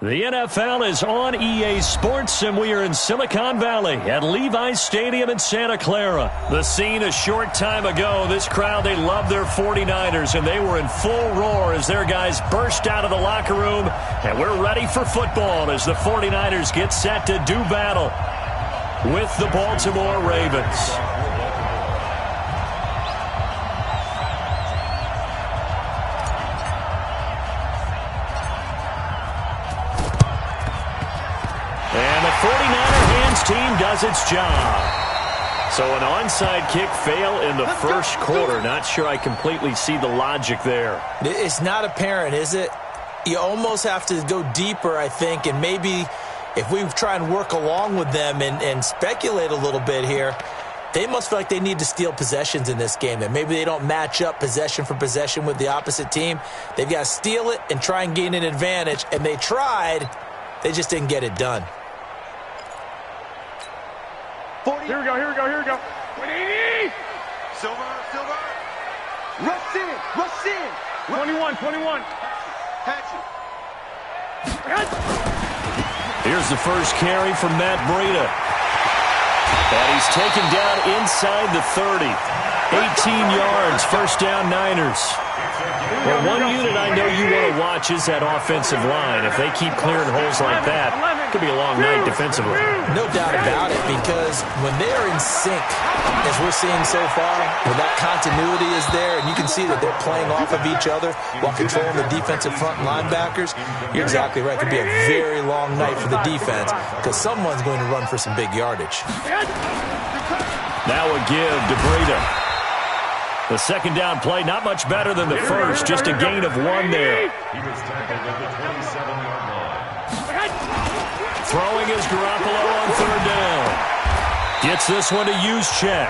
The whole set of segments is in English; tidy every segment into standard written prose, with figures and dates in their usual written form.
The NFL is on EA Sports, and we are in Silicon Valley at Levi's Stadium in Santa Clara. The scene a short time ago, this crowd, they love their 49ers, and they were in full roar as their guys burst out of the locker room. And we're ready for football as the 49ers get set to do battle with the Baltimore Ravens. And the 49er hands team does its job. So an onside kick fail in the first quarter. Not sure I completely see the logic there. It's not apparent, is it? You almost have to go deeper, I think, and maybe if we try and work along with them and speculate a little bit here, they must feel like they need to steal possessions in this game, and maybe they don't match up possession for possession with the opposite team. They've got to steal it and try and gain an advantage, and they tried. They just didn't get it done. 40. Here we go. 180. Silver. Rush in. 21. Hatchet. Here's the first carry from Matt Breida. And he's taken down inside the 30. 18 yards, first down Niners. Well, one unit I know you want to watch is that offensive line. If they keep clearing holes like that, it could be a long night defensively. No doubt about it, because when they are in sync, as we're seeing so far, when that continuity is there, and you can see that they're playing off of each other while controlling the defensive front linebackers, you're exactly right. It could be a very long night for the defense because someone's going to run for some big yardage. Now a give to Breida. The second down play, not much better than the first, just a gain of 1 there. Throwing is Garoppolo on third down. Gets this one to use check.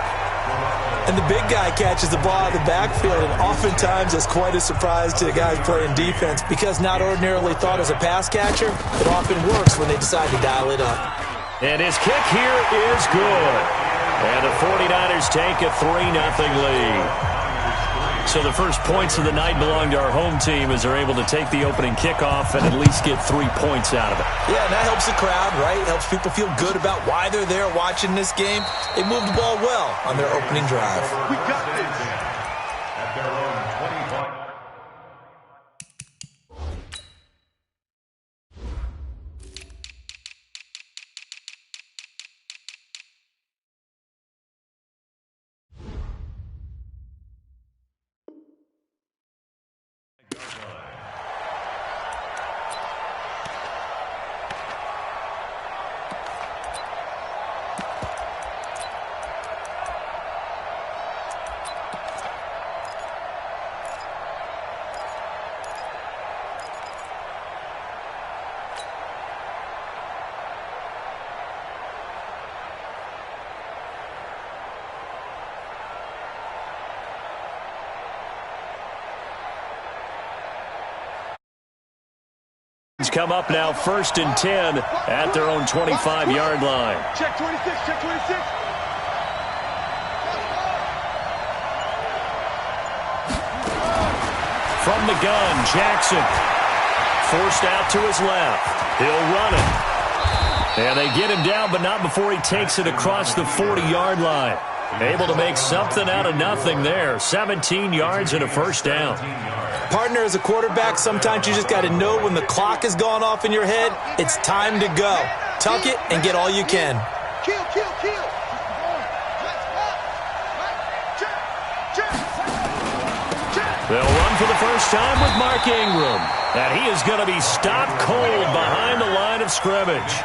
And the big guy catches the ball out of the backfield, and oftentimes that's quite a surprise to the guys playing defense because not ordinarily thought as a pass catcher, it often works when they decide to dial it up. And his kick here is good. And the 49ers take a 3-0 lead. So the first points of the night belong to our home team as they're able to take the opening kickoff and at least get 3 points out of it. Yeah, and that helps the crowd, right? Helps people feel good about why they're there watching this game. They moved the ball well on their opening drive. We got this. At their own 25. Come up now, 1st and 10 at their own 25-yard line. Check 26. From the gun, Jackson. Forced out to his left. He'll run it. And they get him down, but not before he takes it across the 40-yard line. Able to make something out of nothing there. 17 yards and a first down. Partner, as a quarterback, sometimes you just got to know when the clock has gone off in your head, it's time to go. Tuck it and get all you can. Kill. They'll run for the first time with Mark Ingram. And he is going to be stopped cold behind the line of scrimmage.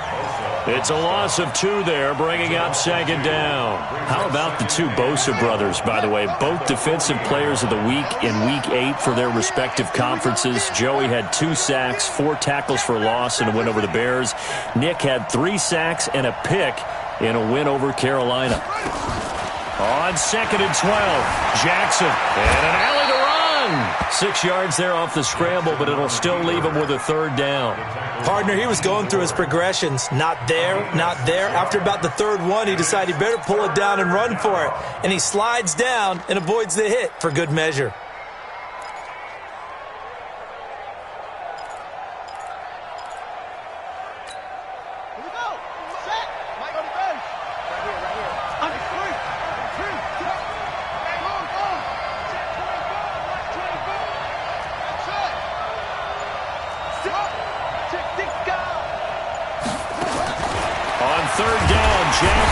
It's a loss of 2 there, bringing up 2nd down. How about the 2 Bosa brothers, by the way? Both defensive players of the week in Week 8 for their respective conferences. Joey had 2 sacks, 4 tackles for loss in a win over the Bears. Nick had 3 sacks and a pick in a win over Carolina. On 2nd and 12, Jackson. And an alley to run. 6 yards there off the scramble, but it'll still leave him with a 3rd down. Partner, he was going through his progressions. Not there. After about the 3rd one, he decided he better pull it down and run for it. And he slides down and avoids the hit for good measure.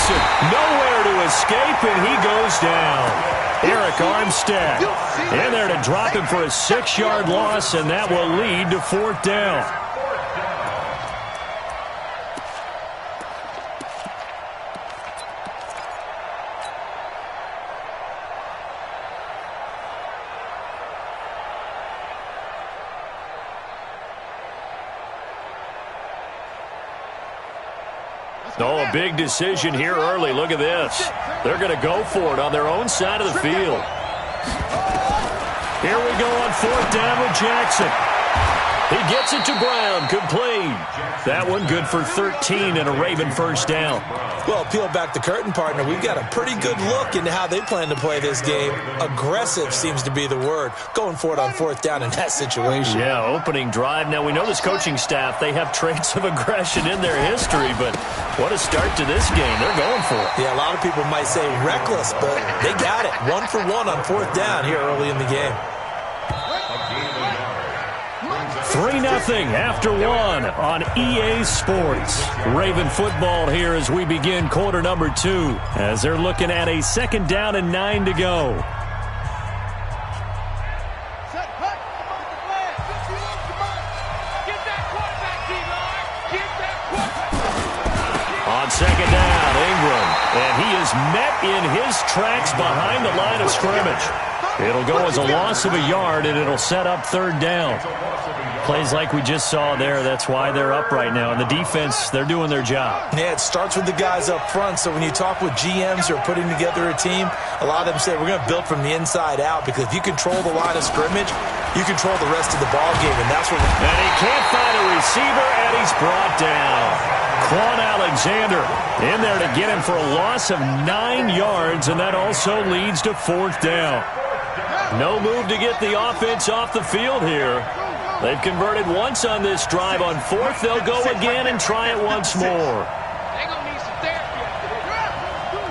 Jackson, nowhere to escape, and he goes down. Eric Armstead in there to drop him for a 6-yard loss, and that will lead to 4th down. Oh, a big decision here early. Look at this. They're going to go for it on their own side of the field. Here we go on 4th down with Jackson. He gets it to Brown, complete. That one good for 13 and a Raven 1st down. Well, peel back the curtain, partner. We've got a pretty good look into how they plan to play this game. Aggressive seems to be the word. Going for it on 4th down in that situation. Yeah, opening drive. Now, we know this coaching staff, they have traits of aggression in their history, but what a start to this game. They're going for it. Yeah, a lot of people might say reckless, but they got it. 1 for 1 on 4th down here early in the game. 3-0 after 1 on EA Sports. Raven football here as we begin quarter number 2, as they're looking at a 2nd down and 9 to go. On 2nd down, Ingram, and he is met in his tracks behind the line of scrimmage. It'll go as a loss of a yard, and it'll set up 3rd down. Plays like we just saw there, that's why they're up right now. And the defense, they're doing their job. Yeah, it starts with the guys up front. So when you talk with GMs who are putting together a team, a lot of them say we're going to build from the inside out, because if you control the line of scrimmage, you control the rest of the ball game, and that's what. And he can't find a receiver, and he's brought down. Quan Alexander in there to get him for a loss of 9 yards, and that also leads to 4th down. No move to get the offense off the field here. They've converted once on this drive. On 4th, they'll go again and try it once more. They're going to need some therapy after this.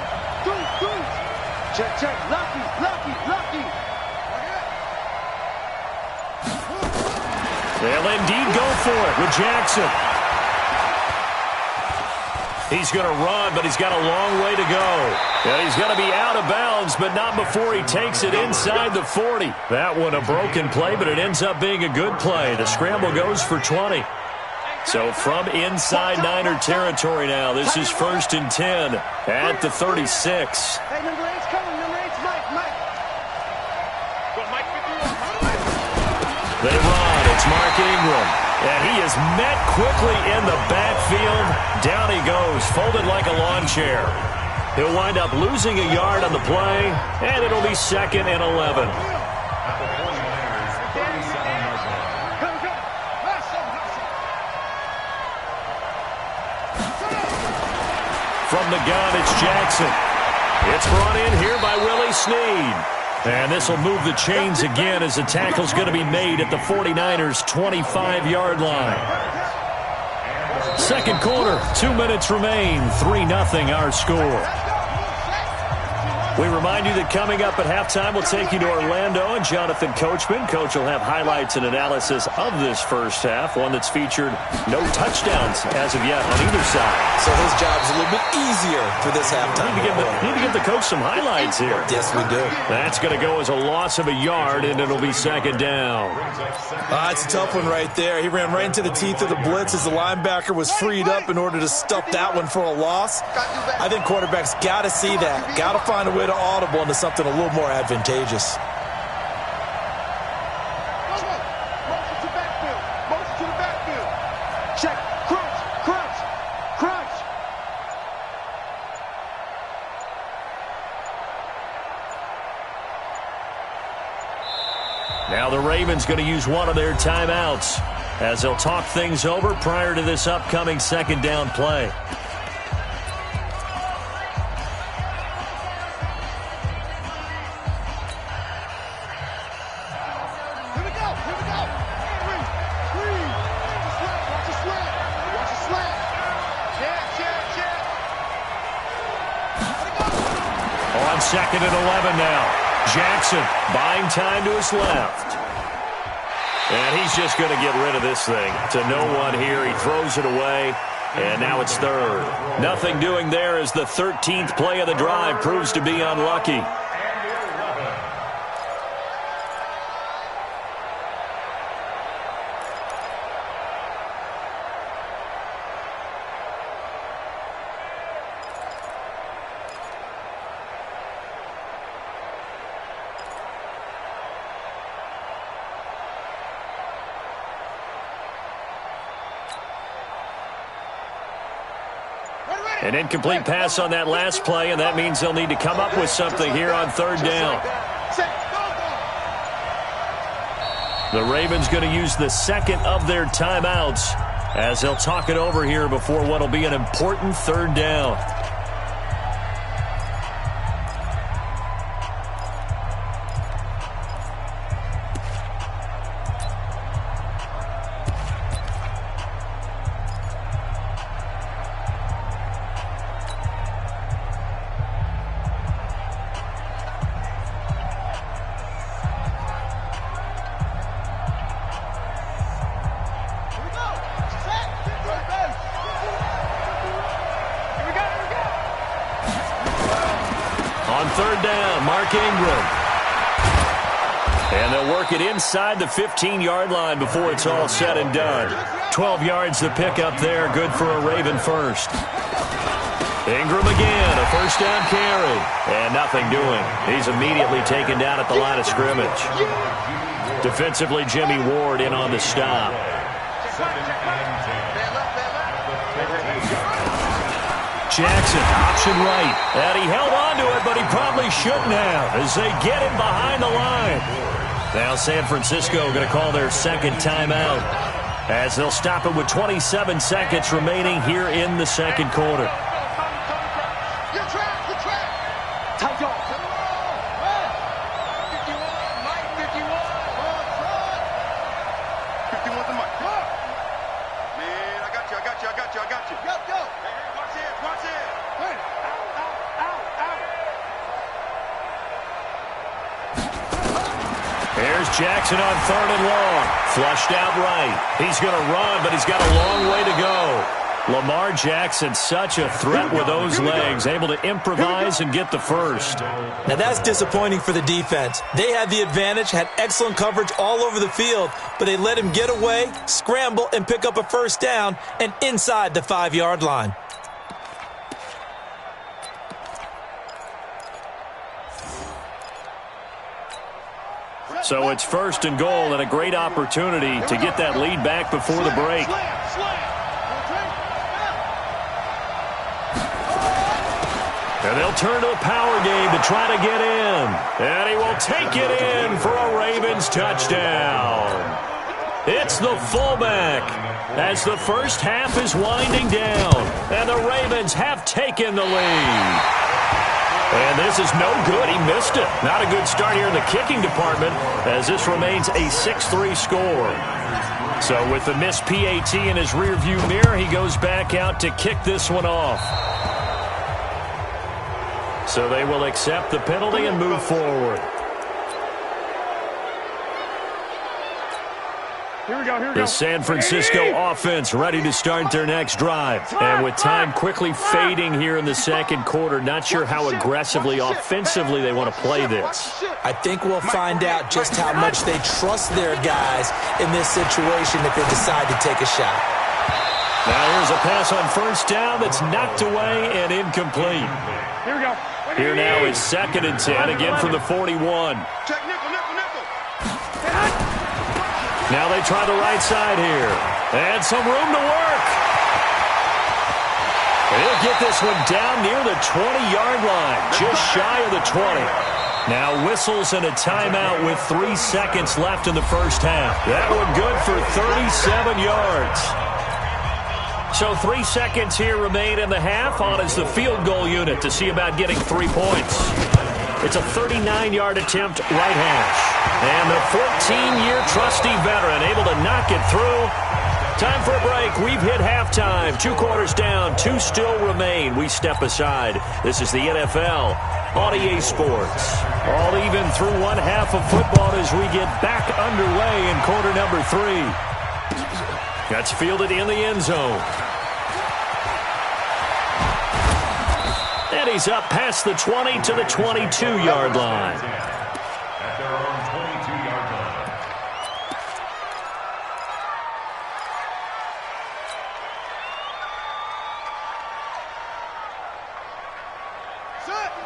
Check, check. Lucky. They'll indeed go for it with Jackson. He's going to run, but he's got a long way to go. And he's going to be out of bounds, but not before he takes it inside the 40. That one a broken play, but it ends up being a good play. The scramble goes for 20. So from inside Niner territory now, this is 1st and 10 at the 36. Hey, number 8's coming. Number 8's Mike. They run. It's Mark Ingram. And he is met quickly in the backfield. Down he goes, folded like a lawn chair. He'll wind up losing a yard on the play, and it'll be 2nd and 11. From the gun, it's Jackson. It's brought in here by Willie Snead. And this will move the chains again as the tackle's going to be made at the 49ers' 25-yard line. 2nd quarter, 2 minutes remain. 3-0 our score. We remind you that coming up at halftime, we'll take you to Orlando and Jonathan Coachman. Coach will have highlights and analysis of this first half, one that's featured no touchdowns as of yet on either side. So his job's a little bit easier for this halftime. Need to give the coach some highlights here. Yes, we do. That's going to go as a loss of a yard, and it'll be 2nd down. It's a tough one right there. He ran right into the teeth of the blitz as the linebacker was freed up in order to stuff that one for a loss. I think quarterbacks got to see that. Got to find a way to audible into something a little more advantageous. Motion to the backfield. Check. Crunch. Now the Ravens going to use one of their timeouts as they'll talk things over prior to this upcoming 2nd down play. On 2nd and 11 now. Jackson buying time to his left. And he's just going to get rid of this thing to no one here. He throws it away. And now it's third. Nothing doing there as the 13th play of the drive proves to be unlucky. An incomplete pass on that last play, and that means they'll need to come up with something here on third down. The Ravens going to use the second of their timeouts as they'll talk it over here before what will be an important third down. Third down, Mark Ingram. And they'll work it inside the 15-yard line before it's all said and done. 12 yards to pick up there, good for a Raven first. Ingram again, a first down carry. And nothing doing. He's immediately taken down at the line of scrimmage. Defensively, Jimmy Ward in on the stop. Jackson, option right. And he held on to it, but he probably shouldn't have as they get him behind the line. Now San Francisco going to call their second timeout as they'll stop it with 27 seconds remaining here in the second quarter. Jackson on third and long. Flushed out right. He's going to run, but he's got a long way to go. Lamar Jackson, such a threat with those legs, able to improvise and get the first. Now that's disappointing for the defense. They had the advantage, had excellent coverage all over the field, but they let him get away, scramble, and pick up a first down and inside the 5-yard line. So it's first and goal and a great opportunity to get that lead back before the break. And they'll turn to the power game to try to get in. And he will take it in for a Ravens touchdown. It's the fullback as the first half is winding down. And the Ravens have taken the lead. And this is no good. He missed it. Not a good start here in the kicking department as this remains a 6-3 score. So with the missed PAT in his rearview mirror, he goes back out to kick this one off. So they will accept the penalty and move forward. Here we go. The San Francisco offense ready to start their next drive. And with time quickly fading here in the second quarter, not sure how aggressively, offensively they want to play this. I think we'll find out just how much they trust their guys in this situation if they decide to take a shot. Now here's a pass on first down that's knocked away and incomplete. Here we go. Here now is 2nd and 10, again from the 41. Now they try the right side here. And some room to work. They'll get this one down near the 20-yard line, just shy of the 20. Now whistles and a timeout with 3 seconds left in the first half. That one good for 37 yards. So 3 seconds here remain in the half. On is the field goal unit to see about getting 3 points. It's a 39-yard attempt right hash. And the 14-year trusty veteran able to knock it through. Time for a break. We've hit halftime. 2 quarters down. 2 still remain. We step aside. This is the NFL on EA Sports. All even through one half of football as we get back underway in quarter number 3. That's fielded in the end zone. And he's up past the 20 to the 22-yard line. At their own 22-yard line.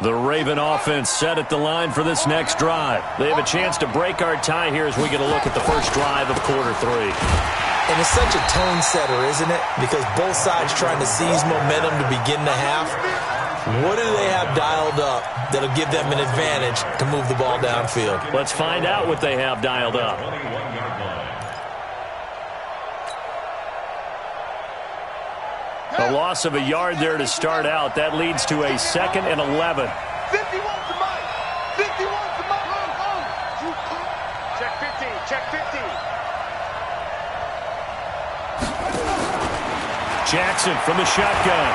The Raven offense set at the line for this next drive. They have a chance to break our tie here as we get a look at the first drive of quarter 3. And it's such a tone setter, isn't it? Because both sides trying to seize momentum to begin the half. What do they have dialed up that'll give them an advantage to move the ball downfield? Let's find out what they have dialed up. A loss of a yard there to start out. That leads to a 2nd and 11. 51 to Mike. 51 to Mike. Check 50. Check 50. Jackson from the shotgun.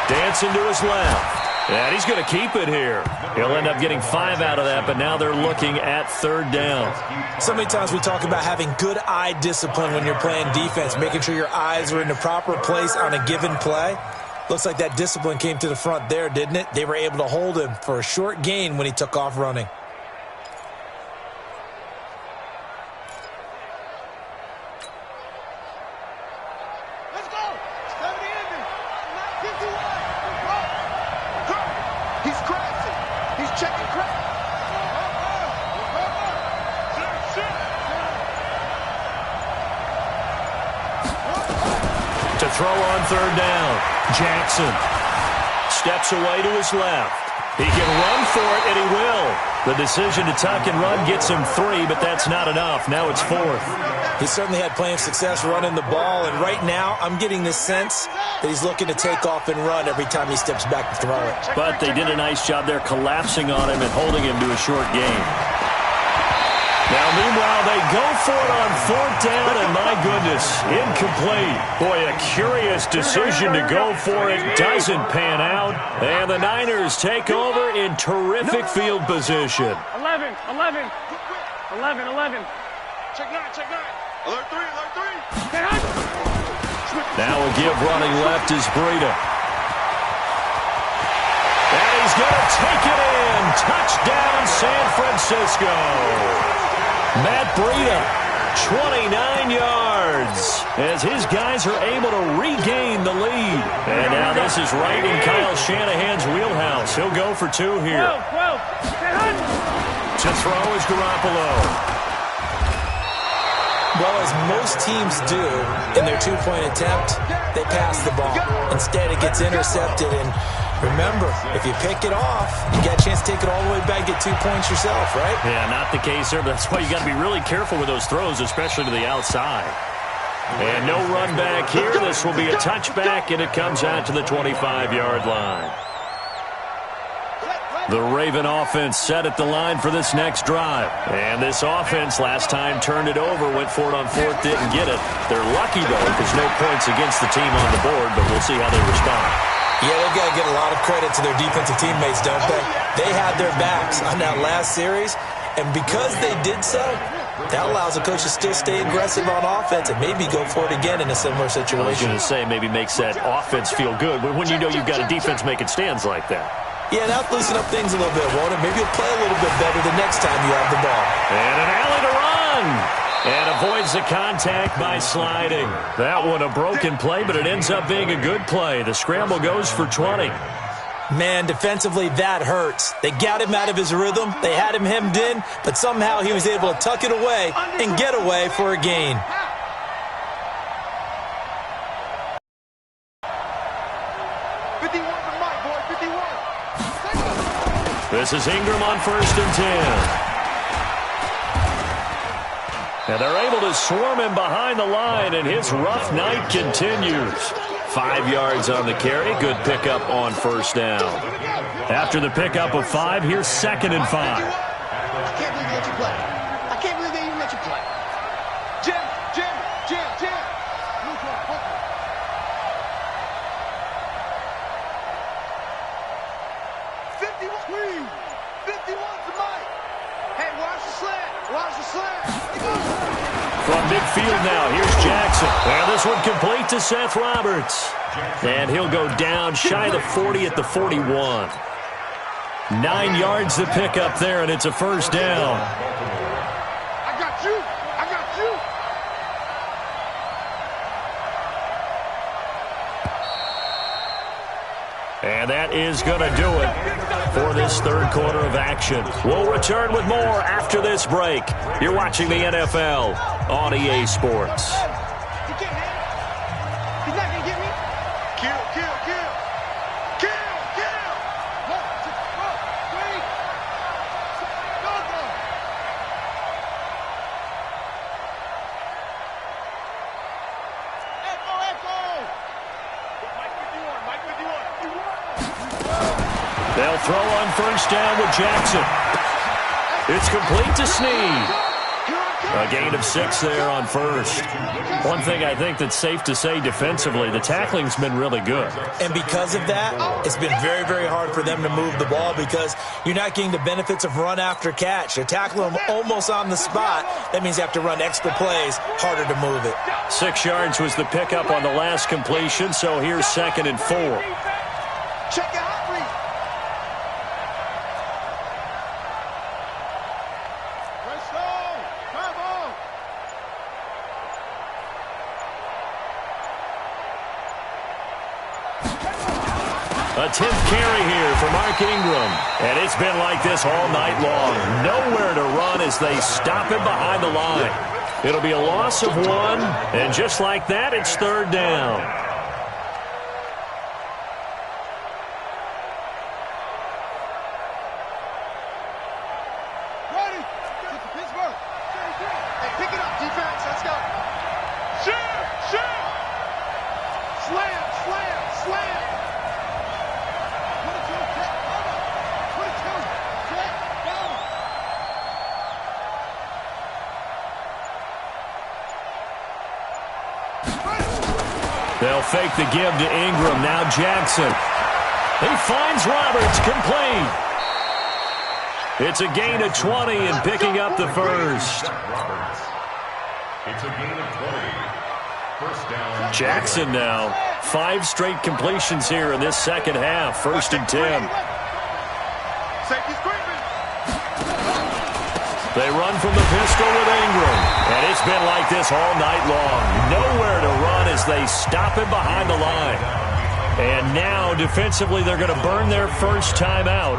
Dancing to his left. And he's going to keep it here. He'll end up getting 5 out of that, but now they're looking at 3rd down. So many times we talk about having good eye discipline when you're playing defense, making sure your eyes are in the proper place on a given play. Looks like that discipline came to the front there, didn't it? They were able to hold him for a short gain when he took off running. Let's go. 70 in. 51. He's crashing. He's checking crash. To throw on 3rd down. Jackson steps away to his left. He can run for it, and he will. The decision to tuck and run gets him 3, but that's not enough. Now it's 4th. He certainly had plenty of success running the ball, and right now I'm getting this sense that he's looking to take off and run every time he steps back to throw it. But they did a nice job there collapsing on him and holding him to a short gain. Now, meanwhile, they go for it on 4th down, and my goodness, incomplete. Boy, a curious decision to go for it. Doesn't pan out, and the Niners take over in terrific field position. 11. Check 9. Alert 3. Now a give running left is Breida. And he's going to take it in. Touchdown, San Francisco. Matt Breida, 29 yards, as his guys are able to regain the lead. And now this is right in Kyle Shanahan's wheelhouse. He'll go for 2 here. 12. To throw is Garoppolo. Well, as most teams do in their 2-point attempt, they pass the ball. Instead, it gets intercepted. And remember, if you pick it off, you got a chance to take it all the way back, get 2 points yourself, right? Yeah, not the case there, but that's why you got to be really careful with those throws, especially to the outside. And no run back here. This will be a touchback, and it comes out to the 25-yard line. The Raven offense set at the line for this next drive. And this offense last time turned it over, went for it on 4th, didn't get it. They're lucky, though, because no points against the team on the board, but we'll see how they respond. Yeah, they've got to get a lot of credit to their defensive teammates, don't they? They had their backs on that last series, and because they did so, that allows the coach to still stay aggressive on offense and maybe go for it again in a similar situation. I was going to say, maybe makes that offense feel good when you know you've got a defense making stands like that. Yeah, that'll loosen up things a little bit, won't it? Maybe you'll play a little bit better the next time you have the ball. And an alley to run. And avoids the contact by sliding. That one a broken play, but it ends up being a good play. The scramble goes for 20. Man, defensively, that hurts. They got him out of his rhythm. They had him hemmed in, but somehow he was able to tuck it away and get away for a gain. This is Ingram on 1st and 10. And they're able to swarm him behind the line, and his rough night continues. 5 yards on the carry. Good pickup on 1st down. After the pickup of 5, here's 2nd and 5. I can't believe they let you play. I can't believe they even let you play. Jim. 51 to Mike. Hey, watch the slant. From midfield now, here's Jackson. And this one complete to Seth Roberts. And he'll go down shy of the 40 at the 41. 9 yards to pick up there, and it's a first down. I got you. I got you. And that is going to do it for this third quarter of action. We'll return with more after this break. You're watching the NFL on EA Sports. He can't hit. He's not going to get me. Kill, kill, kill. Kill, kill. No, wait. Go, go. Echo, echo. Mike with you on, Mike with you on. They'll throw on first down with Jackson. It's complete to Snead. A gain of 6 there on first. One thing I think that's safe to say defensively, the tackling's been really good. And because of that, it's been very, very hard for them to move the ball because you're not getting the benefits of run after catch. They're tackling them almost on the spot. That means you have to run extra plays, harder to move it. 6 yards was the pickup on the last completion, so here's 2nd and 4. Check it out. A 10th carry here for Mark Ingram. And it's been like this all night long. Nowhere to run as they stop him behind the line. It'll be a loss of 1, and just like that, it's third down. Ready. Get to Pittsburgh. Hey, pick it up, defense. Let's go. Shoot, shoot. Slam, slam, slam. They'll fake the give to Ingram. Now Jackson. He finds Roberts complete. It's a gain of 20 and picking up the first. It's a gain of 20. First down. Jackson now. 5 straight completions here in this second half. 1st and 10. Safety's creeping. They run from the pistol with Ingram. And it's been like this all night long. Nowhere to run as they stop him behind the line. And now, defensively, they're going to burn their first time out.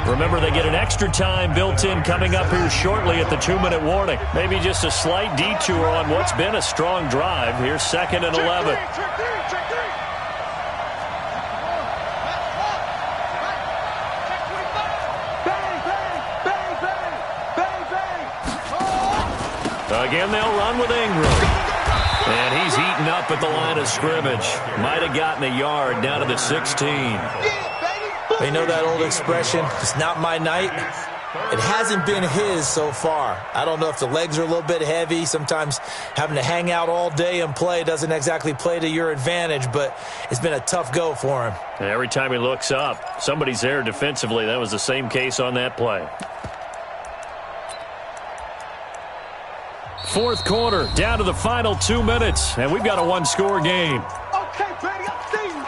Remember, they get an extra time built in coming up here shortly at the 2-minute warning. Maybe just a slight detour on what's been a strong drive. Here's 2nd and 11. Again, they'll run with Ingram. And he's eaten up at the line of scrimmage. Might have gotten a yard down to the 16. They know that old expression, it's not my night. It hasn't been his so far. I don't know if the legs are a little bit heavy. Sometimes having to hang out all day and play doesn't exactly play to your advantage, but it's been a tough go for him. And every time he looks up, somebody's there defensively. That was the same case on that play. Fourth quarter, down to the final 2 minutes, and we've got a 1-score game. Okay, Brady, I see you.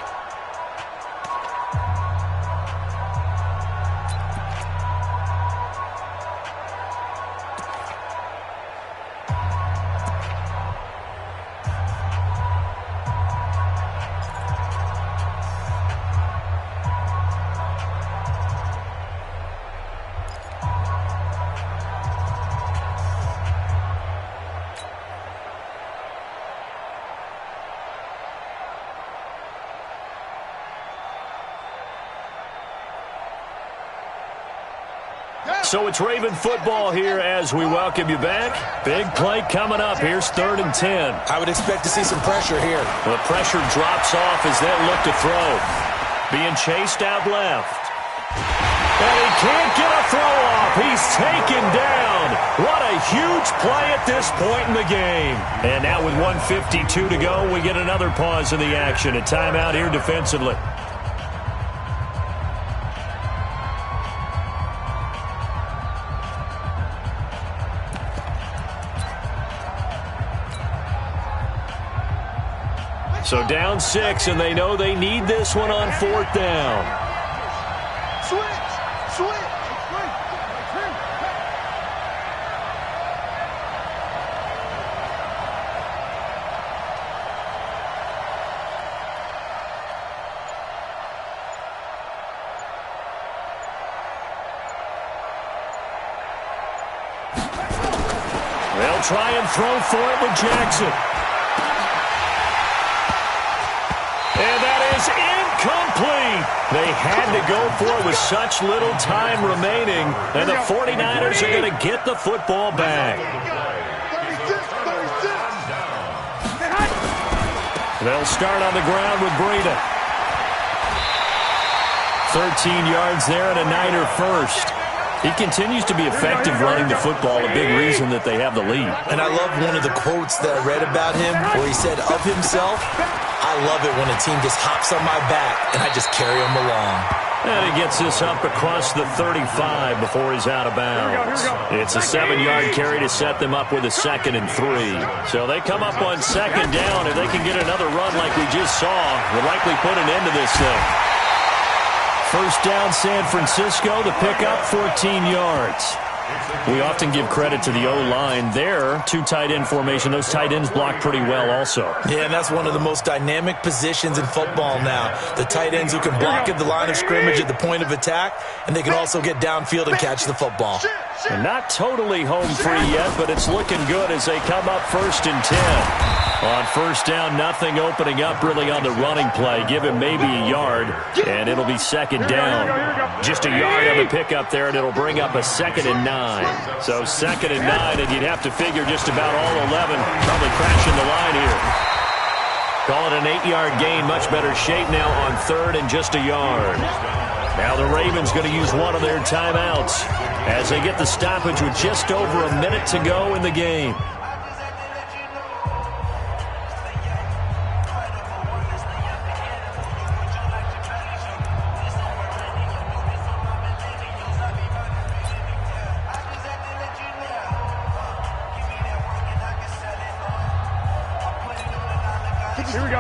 So it's Raven football here as we welcome you back. Big play coming up. Here's 3rd and 10. I would expect to see some pressure here. The pressure drops off as they look to throw. Being chased out left. And he can't get a throw off. He's taken down. What a huge play at this point in the game. And now with 1:52 to go, we get another pause in the action. A timeout here defensively. So down 6, and they know they need this one on 4th down. Switch. They'll try and throw for it with Jackson. And that is incomplete. They had to go for it with such little time remaining, and the 49ers are going to get the football back. 36. They'll start on the ground with Breida. 13 yards there and a Niner first. He continues to be effective running the football, a big reason that they have the lead. And I love one of the quotes that I read about him where he said of himself, I love it when a team just hops on my back and I just carry them along. And he gets this up across the 35 before he's out of bounds. It's a 7-yard carry to set them up with a 2nd and 3. So they come up on 2nd down. If they can get another run like we just saw, will likely put an end to this thing. First down, San Francisco. The pickup, 14 yards. We often give credit to the O-line there. 2 tight end formation. Those tight ends block pretty well also. Yeah, and that's one of the most dynamic positions in football now. The tight ends who can block at the line of scrimmage at the point of attack, and they can also get downfield and catch the football. And not totally home free yet, but it's looking good as they come up 1st and 10. On first down, nothing opening up really on the running play. Give him maybe a yard, and it'll be 2nd down. Just a yard on the pickup there, and it'll bring up a 2nd and 9. So 2nd and 9, and you'd have to figure just about all 11 probably crashing the line here. Call it an 8-yard gain, much better shape now on 3rd and just a yard. Now the Ravens going to use one of their timeouts as they get the stoppage with just over a minute to go in the game. Here we go.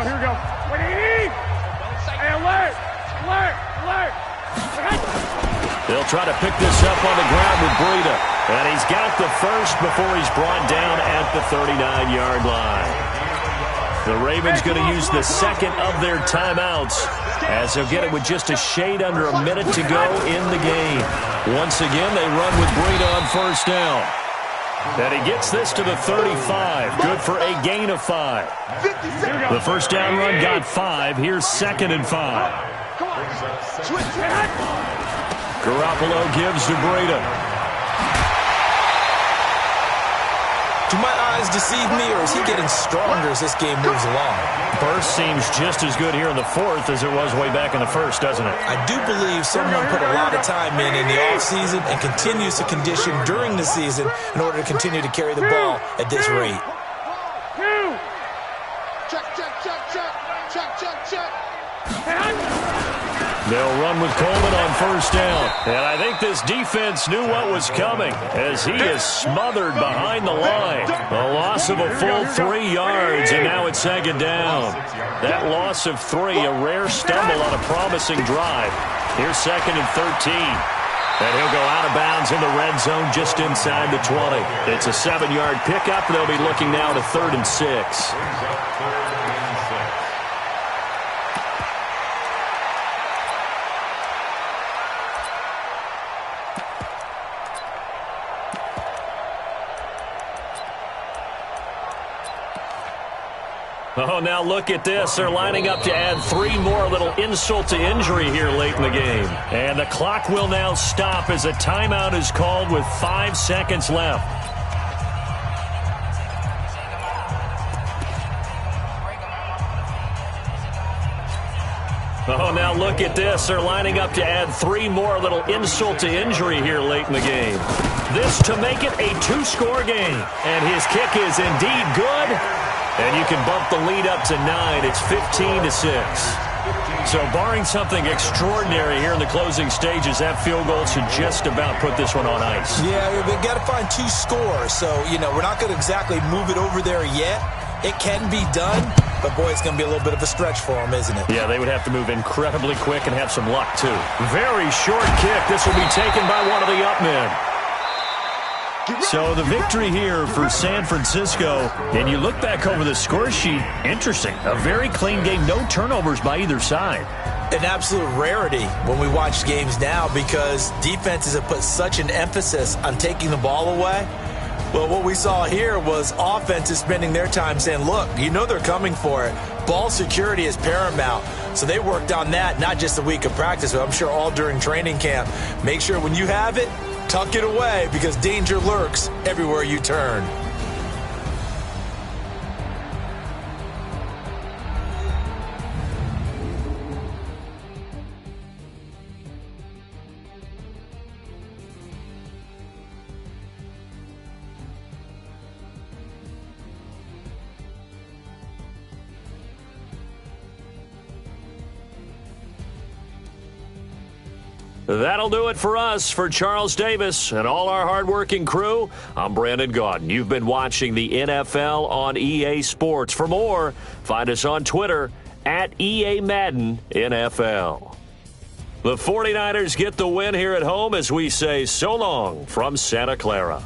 Wait! Hey, alert! They'll try to pick this up on the ground with Breida. And he's got the first before he's brought down at the 39-yard line. The Ravens going to use the 2nd of their timeouts as they'll get it with just a shade under a minute to go in the game. Once again, they run with Breida on first down. And he gets this to the 35. Good for a gain of 5. The first down run got 5. Here's 2nd and 5. Come on. Switch. Garoppolo gives to Breida. Do my eyes deceive me, or is he getting stronger as this game moves along? Burst seems just as good here in the 4th as it was way back in the 1st, doesn't it? I do believe someone put a lot of time in the offseason and continues to condition during the season in order to continue to carry the ball at this rate. Check. They'll run with Coleman on first down. And I think this defense knew what was coming as he is smothered behind the line. A loss of a full 3 yards, and now it's 2nd down. That loss of 3, a rare stumble on a promising drive. Here's 2nd and 13. And he'll go out of bounds in the red zone just inside the 20. It's a 7-yard pickup. They'll be looking now to 3rd and 6. Oh, now look at this. They're lining up to add 3 more, a little insult to injury here late in the game. And the clock will now stop as a timeout is called with 5 seconds left. Oh, now look at this. They're lining up to add 3 more, a little insult to injury here late in the game. This to make it a 2-score game. And his kick is indeed good. And you can bump the lead up to 9. It's 15-6. So barring something extraordinary here in the closing stages, that field goal should just about put this one on ice. Yeah, we've got to find 2 scores. So, we're not going to exactly move it over there yet. It can be done, but boy, it's going to be a little bit of a stretch for them, isn't it? Yeah, they would have to move incredibly quick and have some luck, too. Very short kick. This will be taken by one of the up men. So the victory here for San Francisco, and you look back over the score sheet, interesting. A very clean game, no turnovers by either side. An absolute rarity when we watch games now because defenses have put such an emphasis on taking the ball away. Well, what we saw here was offenses spending their time saying, look, you know they're coming for it. Ball security is paramount. So they worked on that, not just a week of practice, but I'm sure all during training camp. Make sure when you have it, tuck it away because danger lurks everywhere you turn. That'll do it for us. For Charles Davis and all our hardworking crew, I'm Brandon Gaudin. You've been watching the NFL on EA Sports. For more, find us on Twitter at EA Madden NFL. The 49ers get the win here at home as we say so long from Santa Clara.